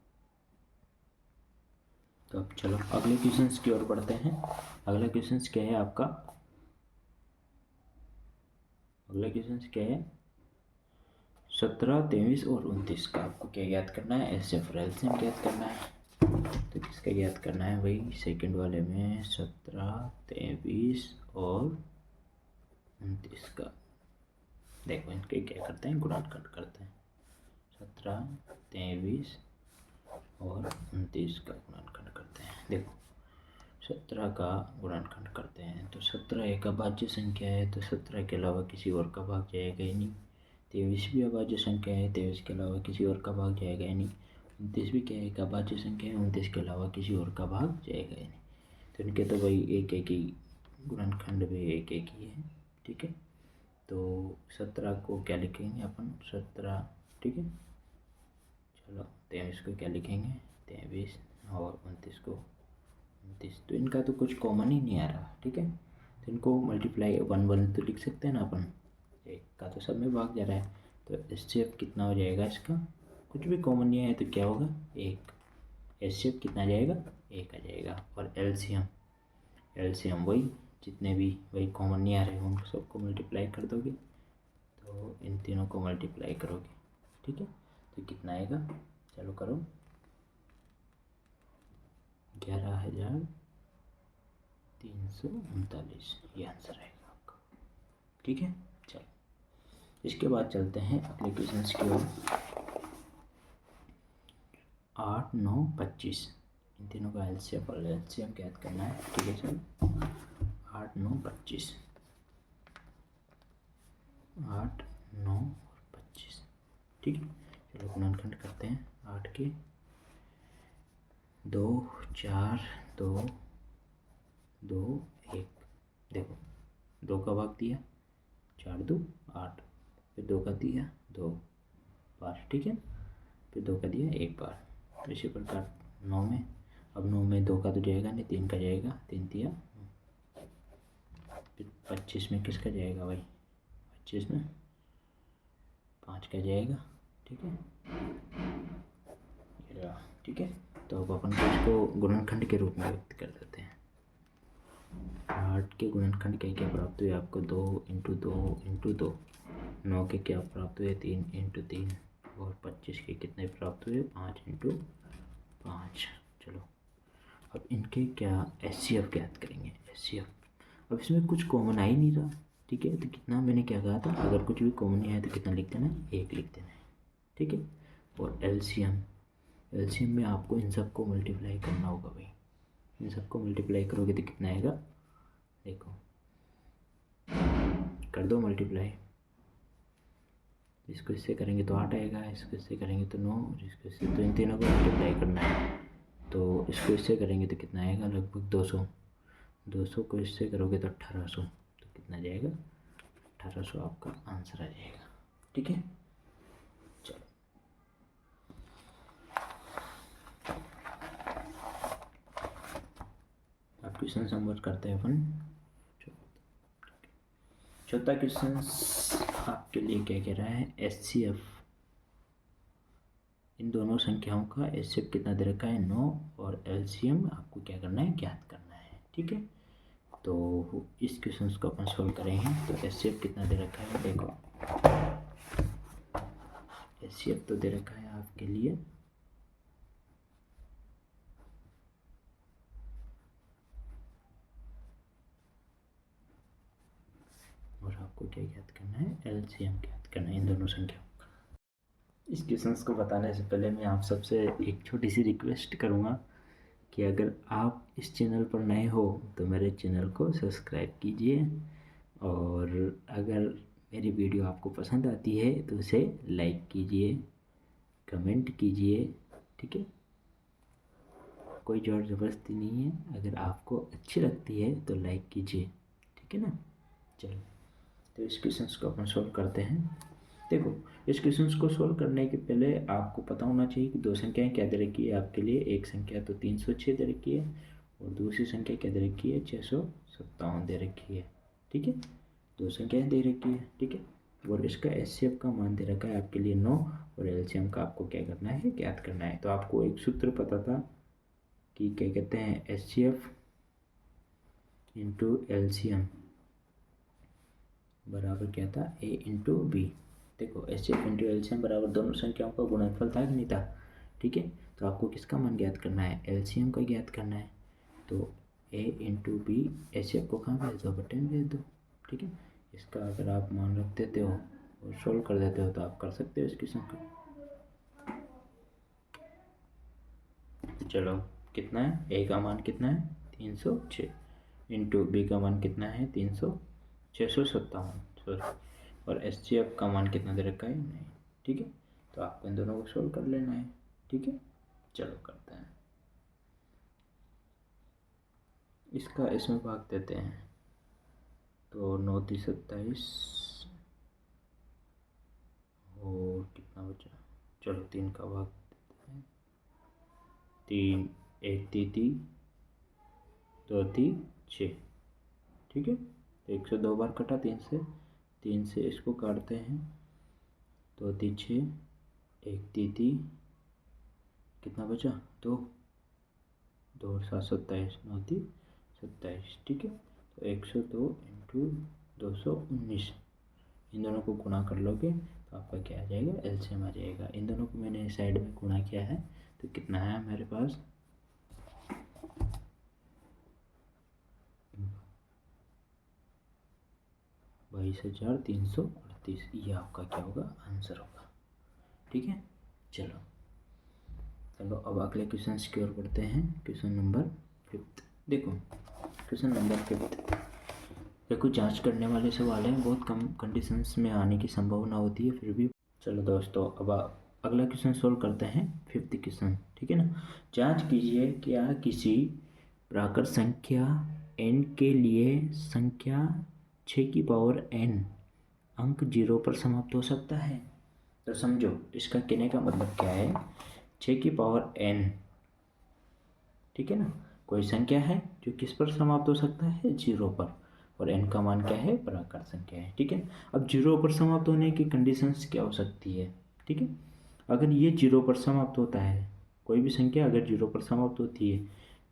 तो अब चलो अगले क्वेश्चन की ओर बढ़ते हैं। अगला क्वेश्चन क्या है आपका, अगला क्वेश्चन क्या है 17 23 और 29 का आपको क्या याद करना है, एचसीएफ और एलसीएम ज्ञात करना है। तो किसका याद करना है भाई, सेकंड वाले में 17 23 और 29 का। देखो इनके क्या करते हैं गुणनखंड करते हैं। 17 23 और 29 का गुणनखंड करते हैं। देखो 17 का गुणनखंड करते हैं तो 17 एक अभाज्य संख्या है, तो 17 के अलावा किसी और का भाग जाएगा ही नहीं। 23 भी अभाज्य संख्या है, 23 के अलावा किसी और का भाग जाएगा ही नहीं। 29 भी क्या है एक अभाज्य संख्या है, 29 के अलावा किसी और का भाग जाएगा ही नहीं। तो इनके तो भाई एक एक ही गुणनखंड भी एक एक ही है। ठीक है। तो 17 को क्या लिखेंगे अपन 17। ठीक है। चलो 23 को क्या लिखेंगे 23 और 29 को 29। तो इनका तो कुछ कॉमन ही नहीं आ रहा। ठीक है। तो इनको मल्टीप्लाई 1 1 तो लिख सकते हैं ना अपन, एक का तो सब में भाग जा रहा है। तो एचसीएफ कितना हो जाएगा इसका, कुछ भी कॉमन नहीं है तो क्या होगा 1। एचसीएफ कितना जाएगा 1 आ जाएगा। और एलसीएम, एलसीएम वही जितने भी वही कॉमन नहीं आ रहे हैं उनको सबको मल्टीप्लाई कर दोगे, तो इन तीनों को मल्टीप्लाई करोगे। ठीक है। तो कितना आएगा, चलो करो 11,339 ये आंसर आएगा आपका। ठीक है। चलो इसके बाद चलते हैं अगले क्वेश्चन की ओर। 8 9 25 इन तीनों का एलसीएम और एलसीएम ज्ञात करना है। ठीक है। चलो 8 9 25 8 9 और 25। ठीक है। चलो गुणनखंड करते हैं। 8 के 2 4 2 2 1। देखो 2 का भाग दिया 4 2 8, फिर 2 का दिया 2 बार। ठीक है। फिर 2 का दिया एक बार। तो इसी प्रकार 9 में, अब 9 में 2 का तो जाएगा नहीं, 3 का जाएगा, 3 दिया। फिर 25 में किसका जाएगा भाई, 25 में 5 का जाएगा। ठीक है, ठीक है। तो अब अपन को इसको गुणनखंड के रूप में व्यक्त कर देते हैं। 8 के गुणनखंड क्या प्राप्त हुए आपको, 2 इंटू 2 इंटू 2। 9 के क्या प्राप्त हुए, 3 इंटू 3। और 25 के कितने प्राप्त हुए, 5 इंटू 5। चलो अब इनके क्या HCF ज्ञात करेंगे, HCF। अब इसमें कुछ कॉमन आ ही नहीं रहा। ठीक है, तो कितना, मैंने क्या कहा था, अगर कुछ भी कॉमन नहीं आया तो कितना लिख देना है, 1 लिख देना है। ठीक है, और एलसीएम में आपको इन सबको मल्टीप्लाई करना होगा भाई। इन सबको मल्टीप्लाई करोगे तो कितना आएगा, देखो कर दो मल्टीप्लाई। इसको इससे करेंगे तो 8 आएगा, इसको इससे करेंगे तो 9, और इसको इससे, तो इन तीनों को मल्टीप्लाई करना है। तो इसको इससे करेंगे तो कितना आएगा, लगभग 200। 200 को इससे करोगे तो 1800। तो कितना जाएगा, 1800 आपका आंसर आ जाएगा। ठीक है, चलो अब क्वेश्चन नंबर करते हैं अपन। चौथा क्वेश्चन आपके लिए क्या कह रहा है, HCF। इन दोनों संख्याओं का HCF कितना दे रखा है, 9, और LCM आपको क्या करना है, ज्ञात करना है। ठीक है, तो इस क्वेश्चन को अपन सॉल्व करेंगे। तो HCF कितना दे रखा है, देखो HCF तो दे रखा है आपके लिए और आपको क्या ज्ञात करना है, LCM ज्ञात करना है इन दोनों संख्याओं का। इस क्वेश्चन को बताने से पहले मैं आप सबसे एक छोटी सी रिक्वेस्ट करूँगा कि अगर आप इस चैनल पर नए हो तो मेरे चैनल को सब्सक्राइब कीजिए, और अगर मेरी वीडियो आपको पसंद आती है तो उसे लाइक कीजिए, कमेंट कीजिए। ठीक है, कोई ज़ोर ज़बरदस्ती नहीं है, अगर आपको अच्छी लगती है तो लाइक कीजिए। ठीक है ना, चलो तो इस क्वेश्चन को अपन सॉल्व करते हैं। देखो, इस क्वेश्चन को सॉल्व करने के पहले आपको पता होना चाहिए कि दो संख्याएं क्या दे रखी है आपके लिए। एक संख्या तो 306 दे रखी है, और दूसरी संख्या क्या दे रखी है, 657 दे रखी है। ठीक है, दो संख्याएं दे रखी है। ठीक है, और इसका HCF का मान दे रखा है आपके लिए 9, और LCM का आपको क्या करना है, ज्ञात करना है। तो आपको एक सूत्र पता था कि क्या कहते हैं, HCF इंटू LCM बराबर क्या था, A इंटू बी। देखो HCF इंटू LCM बराबर दोनों संख्याओं का गुणनफल था कि नहीं था। ठीक है, तो आपको किसका मान ज्ञात करना है, LCM का ज्ञात करना है। तो A इंटू बी, HCF को कहाँ भेज दो, बटन में भेज दो। ठीक है, इसका अगर आप मान रख देते हो और सोल्व कर देते हो तो आप कर सकते हो इस क्वेश्चन को। चलो कितना है, A का मान कितना है, 306, इंटू बी का मान कितना है, 657, सॉरी, और HCF का मान कितना दे रखा है, नहीं। ठीक है, तो आपको इन दोनों को सोल्व कर लेना है। ठीक है, चलो करते हैं। इसका इसमें भाग देते हैं, तो 9 3 27, और कितना बचा, चलो 3 का भाग देते हैं, 3 1 3 2 3 6। ठीक है, तो 102 बार कटा 3 से इसको काटते हैं, 2 3 6, 1 3 कितना बचा, 2 2 और 7 27, 9 3 27। ठीक है, तो 102 इंटू 219, इन दोनों को गुणा कर लोगे तो आपका क्या आ जाएगा, LCM आ जाएगा। इन दोनों को मैंने साइड में गुणा किया है, तो कितना है मेरे पास, 22,338। ये आपका क्या होगा, आंसर होगा। ठीक है, चलो अब अगले क्वेश्चन की ओर बढ़ते हैं। Question number 5। देखो क्वेश्चन नंबर 5, देखो जांच करने वाले सवाल हैं, बहुत कम कंडीशंस में आने की संभावना होती है, फिर भी चलो दोस्तों अब अगला क्वेश्चन सोल्व करते हैं, 5th क्वेश्चन। ठीक है ना, जांच कीजिए क्या किसी प्राकृत संख्या n के लिए संख्या 6 की पावर n अंक 0 पर समाप्त हो सकता है। तो समझो इसका कहने का मतलब क्या है, 6 की पावर n, ठीक है ना, कोई संख्या है जो किस पर समाप्त हो सकता है, 0 पर, और n का मान क्या है, प्राकृत संख्या है, ठीक है। अब 0 पर समाप्त होने की कंडीशंस क्या हो सकती है, ठीक है। अगर ये 0 पर समाप्त होता है, कोई भी संख्या अगर 0 पर समाप्त होती है,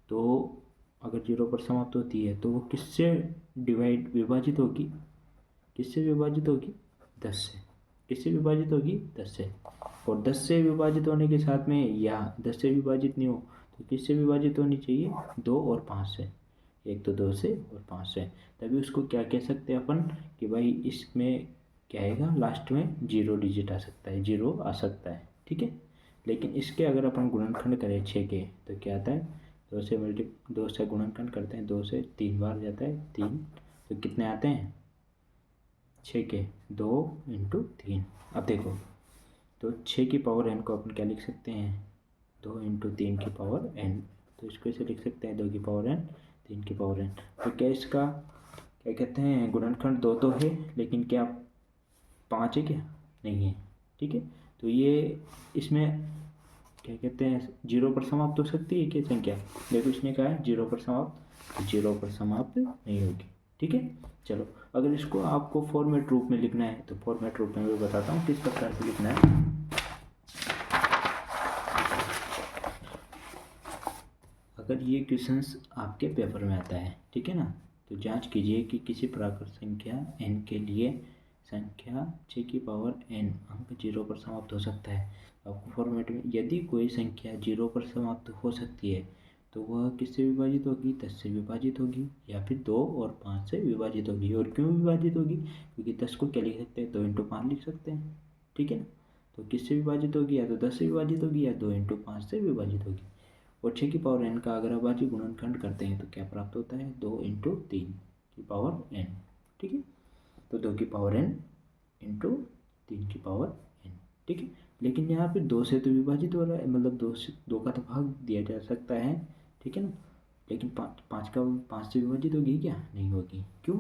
तो अगर 0 पर समाप्त होती है तो वो किससे विभाजित होगी, किससे विभाजित होगी, 10 से। किससे विभाजित होगी, 10 से। और 10 से विभाजित होने के साथ में, या 10 से विभाजित नहीं हो तो किससे विभाजित होनी चाहिए, 2 और 5 से। एक तो 2 से और 5 से, तभी उसको क्या कह सकते हैं अपन, कि भाई इसमें क्या आएगा, लास्ट में 0 डिजिट आ सकता है, 0 आ सकता है, ठीक है। लेकिन इसके अगर अपन गुणनखंड करें 6 के, तो क्या आता है, 2 से गुणनखंड करते हैं, 2 से 3 बार जाता है 3, तो कितने आते हैं, 6 के 2 इंटू 3। अब देखो, तो 6 की पावर n को अपन क्या लिख सकते हैं, 2 इंटू 3 की पावर n, तो इसको ऐसे लिख सकते हैं 2 की पावर n, 3 की पावर n। तो क्या इसका क्या कहते हैं, गुणनखंड 2 तो है, लेकिन क्या 5 है क्या, नहीं है, ठीक है। तो ये इसमें क्या कहते हैं, 0 पर समाप्त हो सकती है क्या संख्या, देखो इसने कहा है 0 पर समाप्त, तो 0 पर समाप्त नहीं होगी, ठीक है। चलो, अगर इसको आपको फॉर्मेट रूप में लिखना है, तो फॉर्मेट रूप में मैं बताता हूँ किस प्रकार से लिखना है। अगर ये क्वेश्चंस आपके पेपर में आता है, ठीक है ना, तो जांच कीजिए कि किसी प्राकृत संख्या n के लिए संख्या 6 की पावर n अंक 0 पर समाप्त हो सकता है। आपको फॉर्मेट में, यदि कोई संख्या 0 पर समाप्त हो सकती है तो वह किससे विभाजित होगी, 10 से विभाजित होगी, या फिर 2 और 5 से विभाजित होगी। और क्यों विभाजित होगी, क्योंकि 10 को क्या लिख सकते हैं, 2 इंटू 5 लिख सकते हैं, ठीक है ना। तो किससे विभाजित होगी, या तो 10 से विभाजित होगी, या 2 इंटू 5 से विभाजित होगी। और 6 की पावर n का अगर अभाज्य गुणनखंड करते हैं तो क्या प्राप्त होता है, 2 इंटू 3 की पावर n, ठीक है। तो 2 की पावर n इंटू 3 की पावर n, ठीक है। लेकिन यहाँ पे 2 से तो विभाजित हो रहा है, मतलब 2 का तो भाग दिया जा सकता है, ठीक है ना। लेकिन 5 से विभाजित होगी क्या, नहीं होगी, क्यों,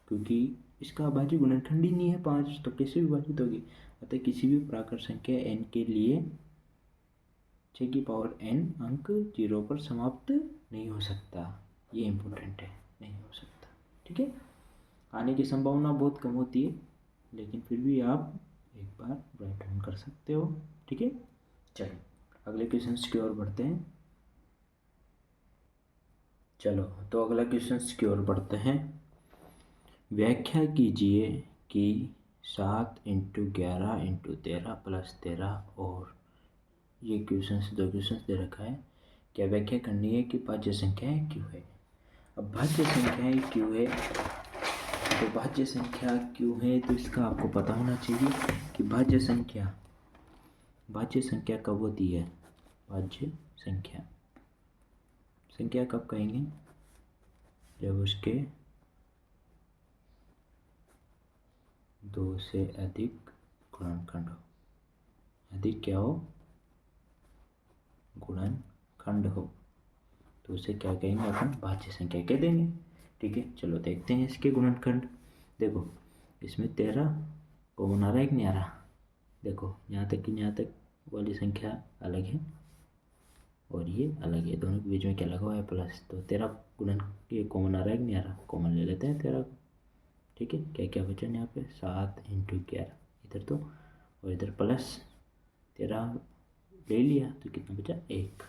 क्योंकि इसका अभाज्य गुणनखंड ही नहीं है 5, तो कैसे विभाजित होगी। अतः किसी भी प्राकृत संख्या n के लिए 6 की पावर n अंक 0 पर समाप्त नहीं हो सकता, ये इम्पोर्टेंट है, नहीं हो सकता, ठीक है। आने की संभावना बहुत कम होती है, लेकिन फिर भी आप एक बार राइट डाउन कर सकते हो, ठीक है। चलो अगले क्वेश्चन की ओर बढ़ते हैं। चलो तो अगला क्वेश्चन की ओर बढ़ते हैं। व्याख्या कीजिए कि 7 इंटू 11 इंटू 13 प्लस 13, और ये दो क्वेश्चन दे रखा है। क्या व्याख्या करनी है कि भाज्य संख्याएं क्यों है। अब भाज्य संख्याएं क्यों है, तो भाज्य संख्या क्यों है, तो इसका आपको पता होना चाहिए कि भाज्य संख्या कब होती है। भाज्य संख्या कब कहेंगे, जब उसके 2 से अधिक गुणनखंड हो, अधिक क्या हो, गुणनखंड हो, तो उसे क्या कहेंगे, अपन भाज्य संख्या कह देंगे, ठीक है। चलो देखते हैं इसके गुणनखंड। देखो इसमें 13 कॉमन आ रहा है कि नहीं आ रहा, देखो यहाँ तक वाली संख्या अलग है और ये अलग है, दोनों के बीच में क्या लगा हुआ है, प्लस। तो 13 गुणन ये कॉमन आ रहा है कि नहीं आ रहा, कॉमन ले लेते हैं 13 को, ठीक है। क्या क्या बचा यहाँ पे, 7 इंटू 11 इधर तो, और इधर प्लस 13 ले लिया, तो कितना बचा, 1।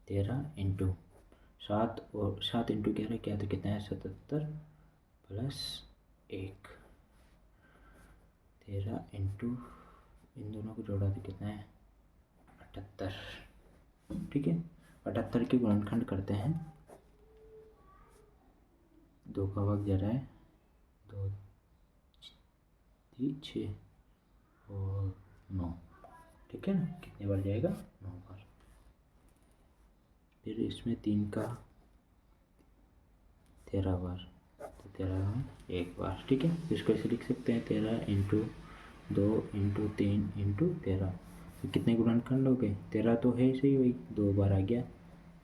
13 इंटू 7, और 7 इंटू 11 क्या, तो कितना है, 77 प्लस 1। 13 इंटू इन दोनों को जोड़ा तो कितना है, 78, ठीक है। 78 के गुणनखंड करते हैं, 2 का भाग जा रहा है, 2 3 6 और 9, ठीक है ना, कितने बार जाएगा, 9 बार। फिर इसमें 3 का 13 बार, तो 13 में 1 बार, ठीक है। इसको ऐसे लिख सकते हैं, 13 इंटू 2 इंटू 3 इंटू 13, तो कितने गुणनखंड हो गए, 13 तो है सही, वही 2 बार आ गया,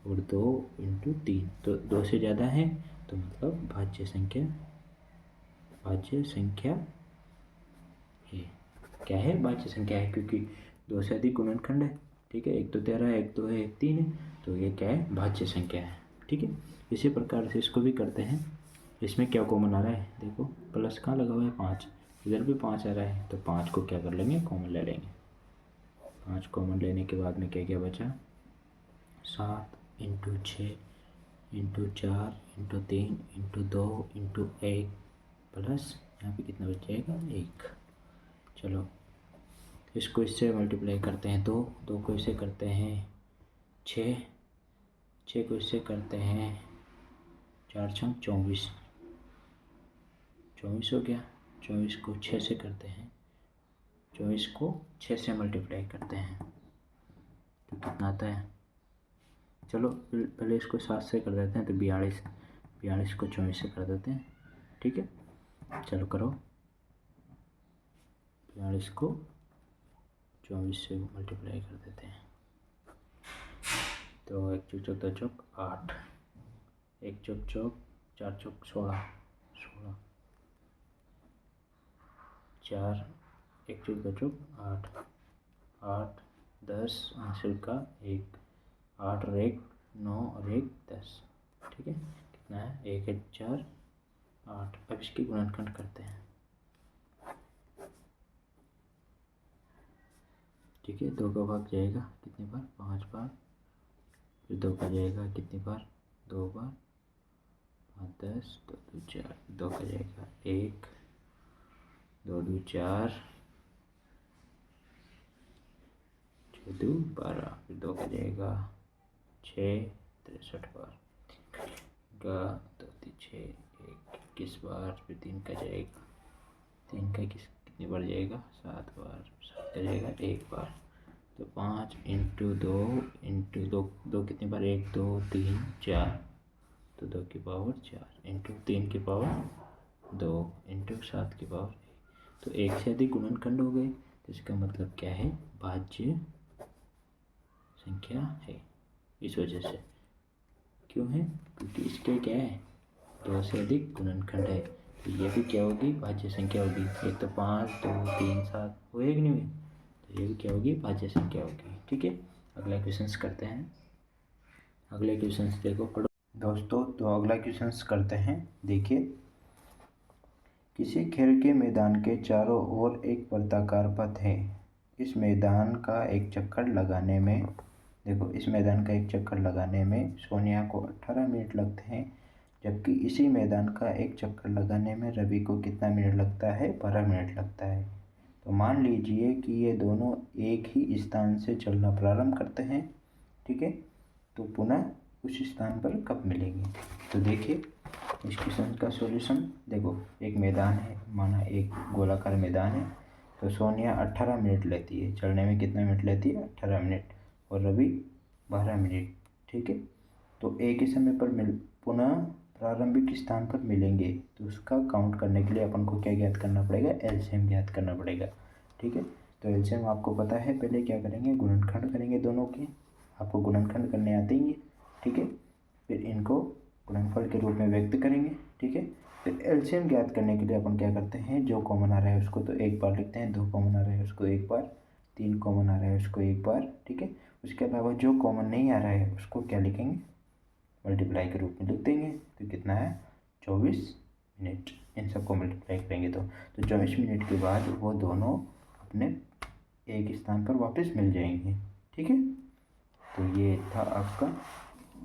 और 2 इंटू 3, तो 2 से ज़्यादा है, तो मतलब भाज्य संख्या है। क्या है, भाज्य संख्या है, क्योंकि 2 से अधिक गुणनखंड है। ठीक है, एक तो 13 है, एक 2 है, एक 3 है, तो ये क्या है, भाज्य संख्या है। ठीक है, इसी प्रकार से इसको भी करते हैं। इसमें क्या कॉमन आ रहा है, देखो प्लस कहाँ लगा हुआ है, 5, इधर भी 5 आ रहा है, तो 5 को क्या कर लेंगे, कॉमन ले लेंगे। 5 कॉमन लेने के बाद में क्या क्या बचा, 7 × 6 × 4 × 3 × 2 × 1 प्लस यहाँ पे कितना बच जाएगा, 1। चलो इसको इससे मल्टीप्लाई करते हैं, 2 को इससे करते हैं 6 को इससे करते हैं 4 × 24 हो गया। 24 को 6 से करते हैं, 24 को 6 से मल्टीप्लाई करते हैं तो कितना आता है, चलो पहले इसको 7 से कर देते हैं, तो 42 को 24 से कर देते हैं। ठीक है, चलो करो, 42 को 24 से मल्टीप्लाई कर देते हैं, तो 1 × 4 = 8, 1 × 4 4 × 16 4, 1 × 2 8, 8 10 हासिल का 1, 8 और 1 9 और 1 10। ठीक है, कितना है, 1 1 4 8। अब इसकी गुणनखंड करते हैं। ठीक है, 2 का भाग जाएगा कितनी बार, 5 बार, फिर 2 का जाएगा कितनी बार, 2 बार, 5 10, 2 2 4, 2 का जाएगा 1, 2 2 4, 6 2 12, फिर 2 का जाएगा 6 63 बार, 2 3 6 1 21 बार, फिर 3 का जाएगा, 3 का कितनी बार जाएगा, 7 बार, 7 का जाएगा 1 बार, तो 5 × 2 2 कितनी बार, 1 2 3 4, तो 2 की पावर 4 × 3 की पावर 2 × 7 की पावर 1, तो 1 से अधिक गुणनखंड हो गए, तो इसका मतलब क्या है, भाज्य संख्या है। इस वजह से क्यों है, क्योंकि इसके क्या है, 2 से अधिक गुणनखंड है, तो ये भी क्या होगी, भाज्य संख्या होगी। एक तो 5 2 3 7 हुए कि नहीं हुए, तो ये भी क्या होगी, भाज्य संख्या होगी। ठीक है, अगला क्वेश्चंस करते हैं। अगले क्वेश्चंस देखो, पढ़ो दोस्तों। तो अगला क्वेश्चंस करते हैं, देखिए, किसी खेल के मैदान के चारों ओर एक वृत्ताकार पथ है। इस मैदान का एक चक्कर लगाने में, देखो इस मैदान का एक चक्कर लगाने में सोनिया को 18 मिनट लगते हैं, जबकि इसी मैदान का एक चक्कर लगाने में रवि को कितना मिनट लगता है, 12 मिनट लगता है। तो मान लीजिए कि ये दोनों एक ही स्थान से चलना प्रारंभ करते हैं। ठीक है, तो पुनः उस स्थान पर कब मिलेंगे। तो देखिए इस क्वेश्चन का सॉल्यूशन, देखो एक मैदान है, माना एक गोलाकार मैदान है, तो सोनिया 18 मिनट लेती है, चलने में कितना मिनट लेती है, 18 मिनट, और रवि 12 मिनट। ठीक है, तो एक ही समय पर पुनः प्रारंभिक स्थान पर मिलेंगे, तो उसका काउंट करने के लिए अपन को क्या ज्ञात करना पड़ेगा, एलसीएम ज्ञात करना पड़ेगा। ठीक है, तो एलसीएम आपको पता है, पहले क्या करेंगे, गुणनखंड करेंगे दोनों के, आपको गुणनखंड करने आते ही है। ठीक है, फिर इनको गुणनफल के रूप में व्यक्त करेंगे। ठीक है, फिर एलसीएम ज्ञात करने के लिए अपन क्या करते हैं, जो कॉमन आ रहा है उसको तो एक बार लिखते हैं, 2 कॉमन आ रहा है उसको एक बार, 3 कॉमन आ रहा है उसको एक बार। ठीक है, उसके अलावा जो कॉमन नहीं आ रहा है उसको क्या लिखेंगे, मल्टीप्लाई के रूप में लिख देंगे। तो कितना है, 24 मिनट। इन सबको मल्टीप्लाई करेंगे तो 24 मिनट के बाद वो दोनों अपने एक स्थान पर वापस मिल जाएंगे। ठीक है, तो ये था आपका,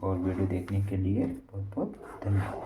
और वीडियो देखने के लिए बहुत बहुत धन्यवाद।